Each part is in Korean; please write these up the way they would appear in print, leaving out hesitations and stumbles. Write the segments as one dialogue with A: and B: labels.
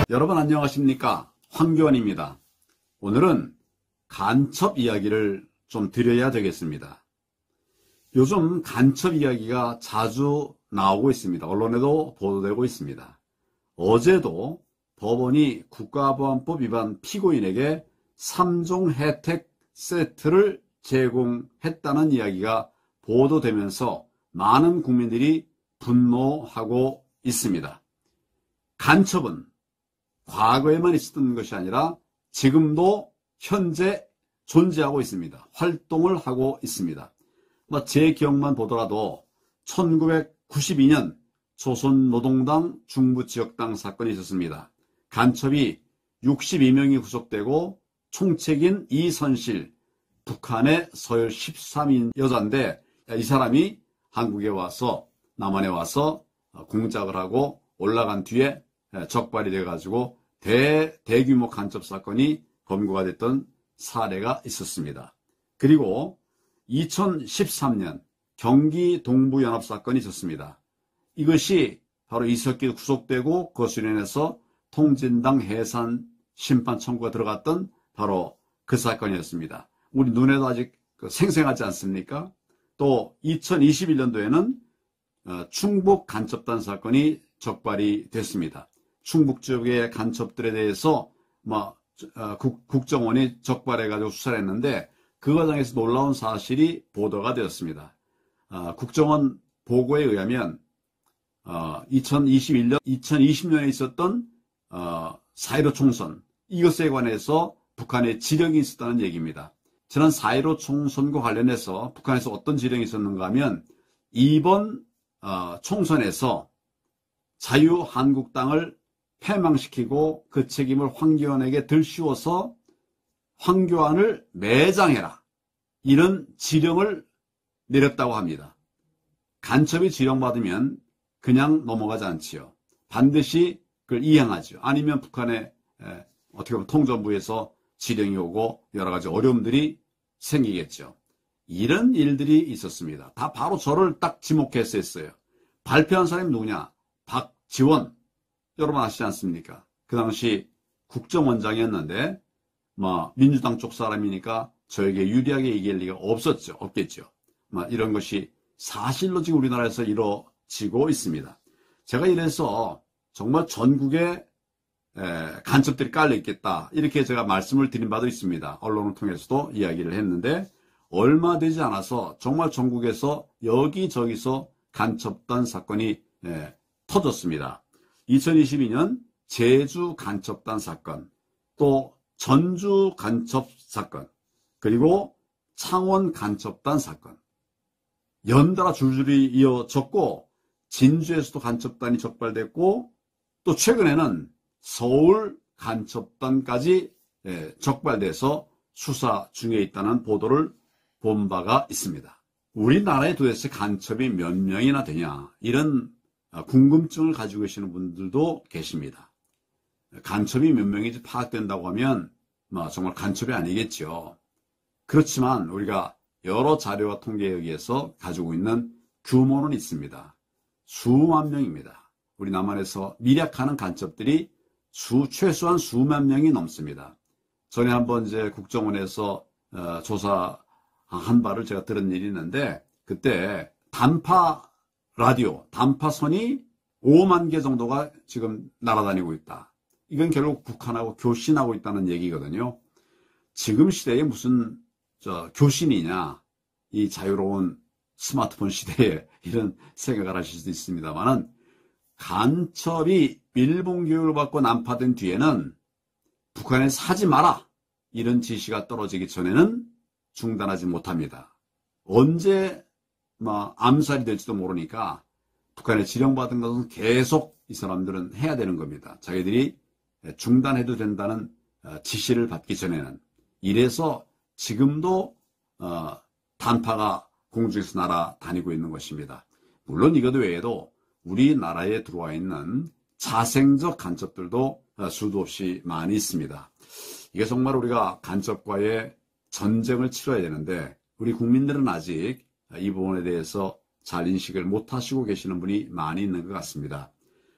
A: 여러분 안녕하십니까? 황교안입니다. 오늘은 간첩 이야기를 좀 드려야 되겠습니다. 요즘 간첩 이야기가 자주 나오고 있습니다. 언론에도 보도되고 있습니다. 어제도 법원이 국가보안법 위반 피고인에게 3종 혜택 세트를 제공했다는 이야기가 보도되면서 많은 국민들이 분노하고 있습니다. 간첩은 과거에만 있었던 것이 아니라 지금도 현재 존재하고 있습니다. 활동을 하고 있습니다. 제 기억만 보더라도 1992년 조선노동당 중부지역당 사건이 있었습니다. 간첩이 62명이 구속되고 총책인 이선실, 북한의 서열 13인 여자인데 이 사람이 한국에 와서 남한에 와서 공작을 하고 올라간 뒤에 적발이 돼가지고 대규모 간첩 사건이 검거가 됐던 사례가 있었습니다. 그리고 2013년 경기 동부연합 사건이 있었습니다. 이것이 바로 이석기 구속되고 그것으로 인해서 통진당 해산 심판 청구가 들어갔던 바로 그 사건이었습니다. 우리 눈에도 아직 생생하지 않습니까? 또 2021년도에는 충북 간첩단 사건이 적발이 됐습니다. 충북 지역의 간첩들에 대해서 국정원이 적발해가지고 수사를 했는데 그 과정에서 놀라운 사실이 보도가 되었습니다. 국정원 보고에 의하면 2020년에 있었던 4.15 총선 이것에 관해서 북한의 지령이 있었다는 얘기입니다. 지난 4.15 총선과 관련해서 북한에서 어떤 지령이 있었는가 하면 이번 총선에서 자유한국당을 패망시키고 그 책임을 황교안에게 들씌워서 황교안을 매장해라 이런 지령을 내렸다고 합니다. 간첩이 지령받으면 그냥 넘어가지 않지요. 반드시 그걸 이행하죠. 아니면 북한의 어떻게 보면 통전부에서 지령이 오고 여러 가지 어려움들이 생기겠죠. 이런 일들이 있었습니다. 다 바로 저를 딱 지목했었어요. 발표한 사람이 누구냐? 박지원. 여러분 아시지 않습니까? 그 당시 국정원장이었는데 민주당 쪽 사람이니까 저에게 유리하게 얘기할 리가 없겠죠. 이런 것이 사실로 지금 우리나라에서 이루어지고 있습니다. 제가 이래서 정말 전국에 간첩들이 깔려 있겠다 이렇게 제가 말씀을 드린 바도 있습니다. 언론을 통해서도 이야기를 했는데 얼마 되지 않아서 정말 전국에서 여기저기서 간첩단 사건이 터졌습니다. 2022년 제주 간첩단 사건, 또 전주 간첩 사건, 그리고 창원 간첩단 사건 연달아 줄줄이 이어졌고 진주에서도 간첩단이 적발됐고 또 최근에는 서울 간첩단까지 적발돼서 수사 중에 있다는 보도를 본 바가 있습니다. 우리나라에 도대체 간첩이 몇 명이나 되냐 이런 궁금증을 가지고 계시는 분들도 계십니다. 간첩이 몇 명인지 파악된다고 하면 정말 간첩이 아니겠죠. 그렇지만 우리가 여러 자료와 통계에 의해서 가지고 있는 규모는 있습니다. 수만 명입니다. 우리 남한에서 밀약하는 간첩들이 최소한 수만 명이 넘습니다. 전에 한번 이제 국정원에서 조사한 바를 제가 들은 일이 있는데 그때 단파선이 5만 개 정도가 지금 날아다니고 있다. 이건 결국 북한하고 교신하고 있다는 얘기거든요. 지금 시대에 무슨 교신이냐, 이 자유로운 스마트폰 시대에 이런 생각을 하실 수도 있습니다만은 간첩이 일본 교육을 받고 난파된 뒤에는 북한에서 하지 마라 이런 지시가 떨어지기 전에는 중단하지 못합니다. 언제 암살이 될지도 모르니까 북한에 지령받은 것은 계속 이 사람들은 해야 되는 겁니다. 자기들이 중단해도 된다는 지시를 받기 전에는. 이래서 지금도 단파가 공중에서 날아다니고 있는 것입니다. 물론 이것 외에도 우리나라에 들어와 있는 자생적 간첩들도 수도 없이 많이 있습니다. 이게 정말 우리가 간첩과의 전쟁을 치러야 되는데 우리 국민들은 아직 이 부분에 대해서 잘 인식을 못하시고 계시는 분이 많이 있는 것 같습니다.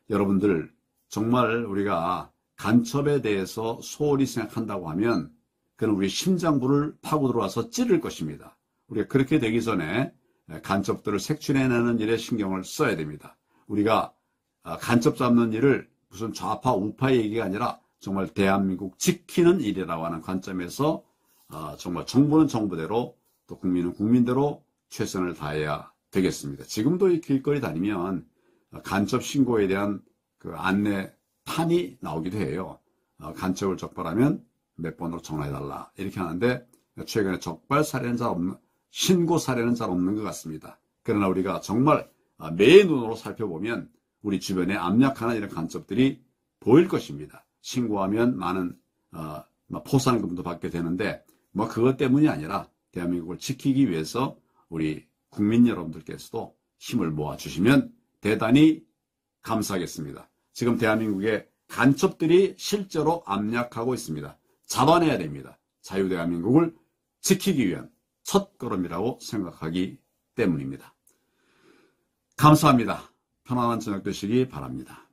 A: 여러분들 정말 우리가 간첩에 대해서 소홀히 생각한다고 하면 그는 우리 심장부를 파고 들어와서 찌를 것입니다. 우리가 그렇게 되기 전에 간첩들을 색출해내는 일에 신경을 써야 됩니다. 우리가 간첩 잡는 일을 무슨 좌파 우파 얘기가 아니라 정말 대한민국 지키는 일이라고 하는 관점에서 정말 정부는 정부대로 또 국민은 국민대로 최선을 다해야 되겠습니다. 지금도 이 길거리 다니면 간첩 신고에 대한 그 안내판이 나오기도 해요. 간첩을 적발하면 몇 번으로 전화해달라 이렇게 하는데 최근에 적발 사례는 잘 없는, 신고 사례는 잘 없는 것 같습니다. 그러나 우리가 정말 매 눈으로 살펴보면 우리 주변에 압력하는 이런 간첩들이 보일 것입니다. 신고하면 많은 포상금도 받게 되는데 그것 때문이 아니라 대한민국을 지키기 위해서 우리 국민 여러분들께서도 힘을 모아주시면 대단히 감사하겠습니다. 지금 대한민국에 간첩들이 실제로 압력하고 있습니다. 잡아내야 됩니다. 자유대한민국을 지키기 위한 첫걸음이라고 생각하기 때문입니다. 감사합니다. 편안한 저녁 되시기 바랍니다.